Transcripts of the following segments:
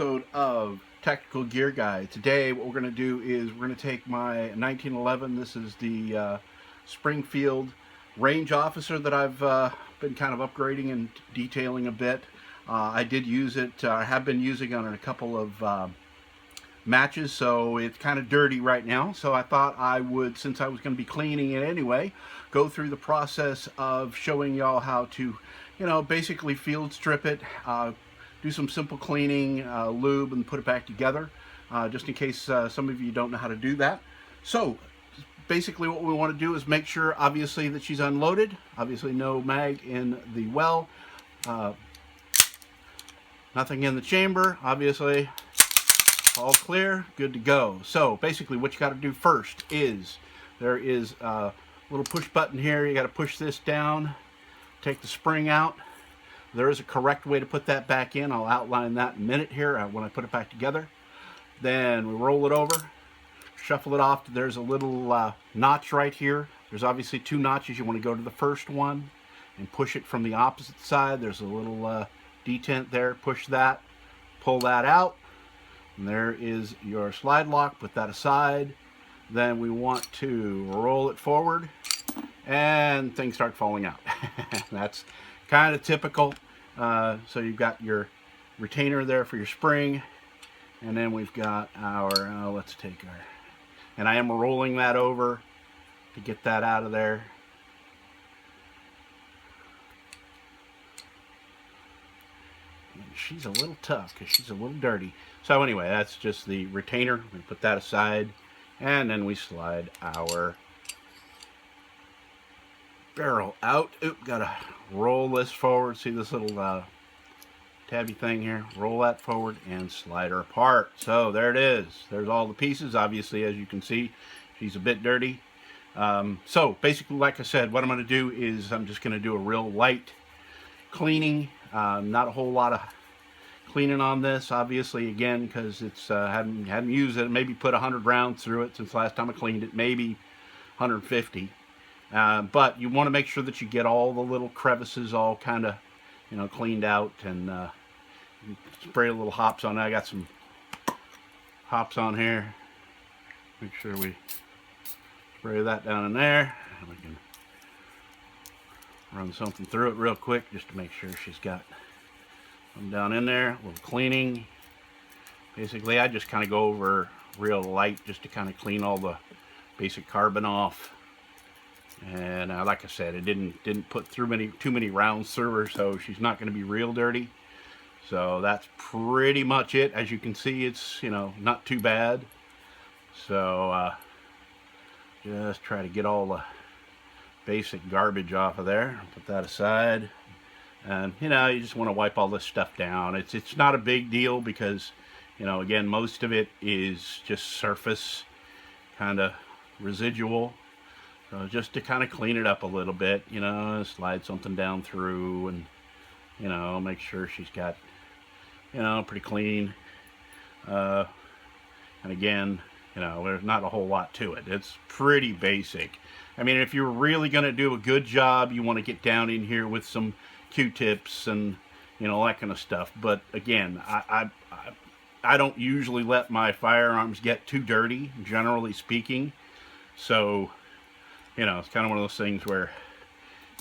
episode of Tactical Gear Guy. Today what we're going to do is we're going to take my 1911, this is the Springfield range officer that I've been kind of upgrading and detailing a bit. I did use it, I have been using it on a couple of matches, so it's kind of dirty right now. So I thought I would, since I was going to be cleaning it anyway, go through the process of showing y'all how to, basically field strip it, do some simple cleaning, lube, and put it back together, just in case some of you don't know how to do that. So basically what we want to do is make sure, obviously, that she's unloaded. Obviously no mag in the well, nothing in the chamber, obviously all clear, good to go. So basically what you got to do first is there is a little push button here. You got to push this down, take the spring out. There is a correct way to put that back in. I'll outline that in a minute here when I put it back together. Then we roll it over, shuffle it off. There's a little notch right here. There's obviously two notches. You want to go to the first one and push it from the opposite side. There's a little detent there. Push that, pull that out. And there is your slide lock. Put that aside. Then we want to roll it forward and things start falling out. That's kind of typical. So you've got your retainer there for your spring, and then we've got our, let's take our, and I am rolling that over to get that out of there. And she's a little tough because she's a little dirty. So anyway, that's just the retainer. We put that aside, and then we slide our barrel out. Oop, gotta roll this forward. See this little tabby thing here? Roll that forward and slide her apart. So there it is. There's all the pieces. Obviously, as you can see, she's a bit dirty. So basically, like I said, what I'm going to do is I'm just going to do a real light cleaning. Not a whole lot of cleaning on this, obviously, again, because it's hadn't used it. Maybe put 100 rounds through it since last time I cleaned it. Maybe 150. But you want to make sure that you get all the little crevices all kind of, cleaned out, and spray a little hops on it. I got some hops on here. Make sure we spray that down in there. We can run something through it real quick just to make sure she's got them down in there. A little cleaning. Basically, I just kind of go over real light just to kind of clean all the basic carbon off. And like I said, it didn't put through too many rounds through her, so she's not going to be real dirty. So that's pretty much it. As you can see, it's not too bad. So just try to get all the basic garbage off of there. Put that aside, and you just want to wipe all this stuff down. It's not a big deal because again, most of it is just surface kind of residual. So just to kind of clean it up a little bit, slide something down through, and make sure she's got pretty clean. And again, there's not a whole lot to it. It's pretty basic. I mean, if you're really going to do a good job, you want to get down in here with some Q-tips and that kind of stuff. But again, I don't usually let my firearms get too dirty, generally speaking. So it's kind of one of those things where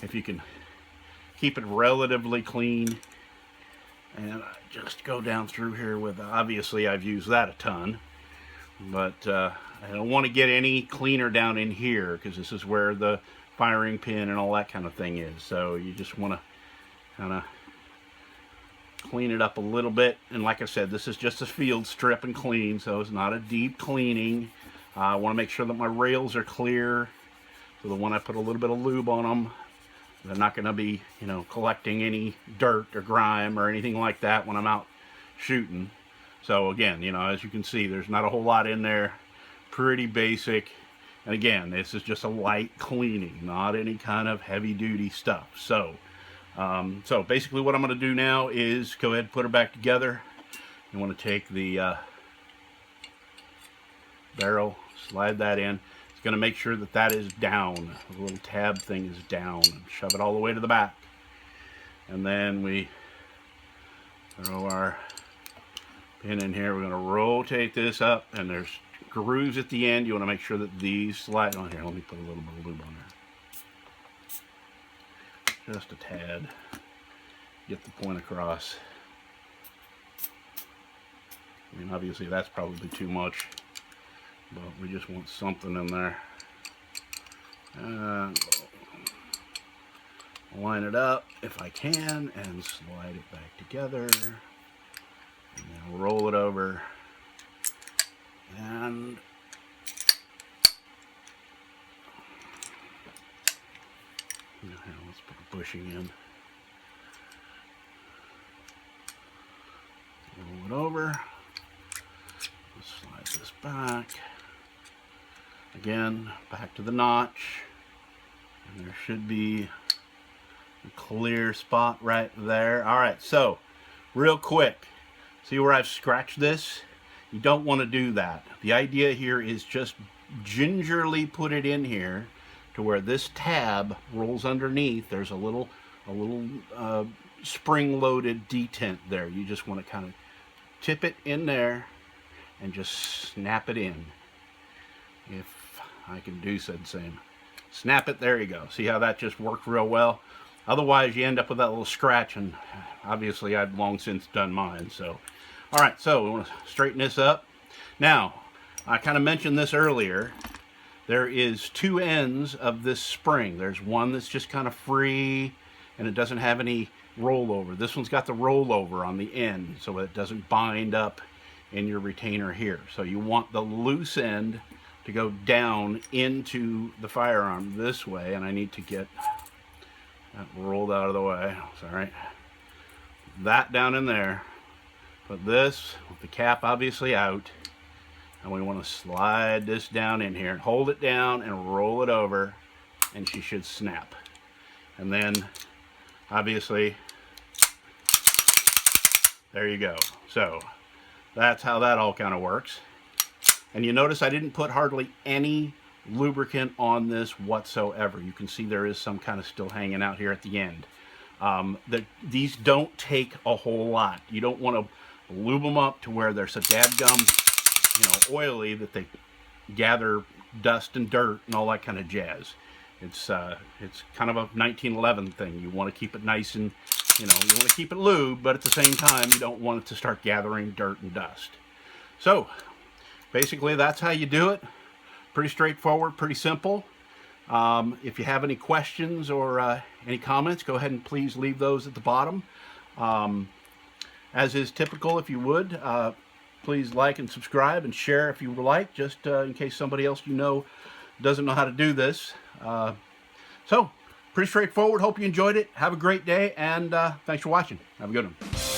if you can keep it relatively clean, and I just go down through here with, obviously I've used that a ton, but I don't want to get any cleaner down in here because this is where the firing pin and all that kind of thing is. So you just want to kind of clean it up a little bit. And like I said, this is just a field strip and clean, so it's not a deep cleaning. I want to make sure that my rails are clear. So the one I put a little bit of lube on them, they're not going to be, collecting any dirt or grime or anything like that when I'm out shooting. So again, as you can see, there's not a whole lot in there. Pretty basic. And again, this is just a light cleaning, not any kind of heavy duty stuff. So, so basically what I'm going to do now is go ahead and put her back together. You want to take the barrel, slide that in. Going to make sure that that is down. The little tab thing is down. And shove it all the way to the back. And then we throw our pin in here. We're going to rotate this up, and there's grooves at the end. You want to make sure that these slide on here. Let me put a little bit of lube on there. Just a tad. Get the point across. I mean, obviously that's probably too much, but we just want something in there. Line it up if I can and slide it back together, and then roll it over, and let's put the bushing in. Roll it over. Slide this back. Again, back to the notch. And there should be a clear spot right there. Alright, so, real quick. See where I've scratched this? You don't want to do that. The idea here is just gingerly put it in here to where this tab rolls underneath. There's a little spring-loaded detent there. You just want to kind of tip it in there and just snap it in. If I can do said same. Snap it, there you go. See how that just worked real well? Otherwise you end up with that little scratch, and obviously I've long since done mine. So, alright, so we want to straighten this up. Now, I kind of mentioned this earlier. There is two ends of this spring. There's one that's just kind of free and it doesn't have any rollover. This one's got the rollover on the end so it doesn't bind up in your retainer here. So you want the loose end to go down into the firearm this way, and I need to get that rolled out of the way. Sorry. That down in there. Put this with the cap obviously out, and we want to slide this down in here and hold it down and roll it over, and she should snap. And then obviously there you go. So that's how that all kind of works. And you notice I didn't put hardly any lubricant on this whatsoever. You can see there is some kind of still hanging out here at the end. These don't take a whole lot. You don't want to lube them up to where they're so dadgum, oily that they gather dust and dirt and all that kind of jazz. It's kind of a 1911 thing. You want to keep it nice and, you want to keep it lube, but at the same time, you don't want it to start gathering dirt and dust. So, basically, that's how you do it. Pretty straightforward, pretty simple. If you have any questions or any comments, go ahead and please leave those at the bottom. As is typical, if you would, please like and subscribe and share if you would like, just in case somebody else doesn't know how to do this. So, pretty straightforward. Hope you enjoyed it. Have a great day, and thanks for watching. Have a good one.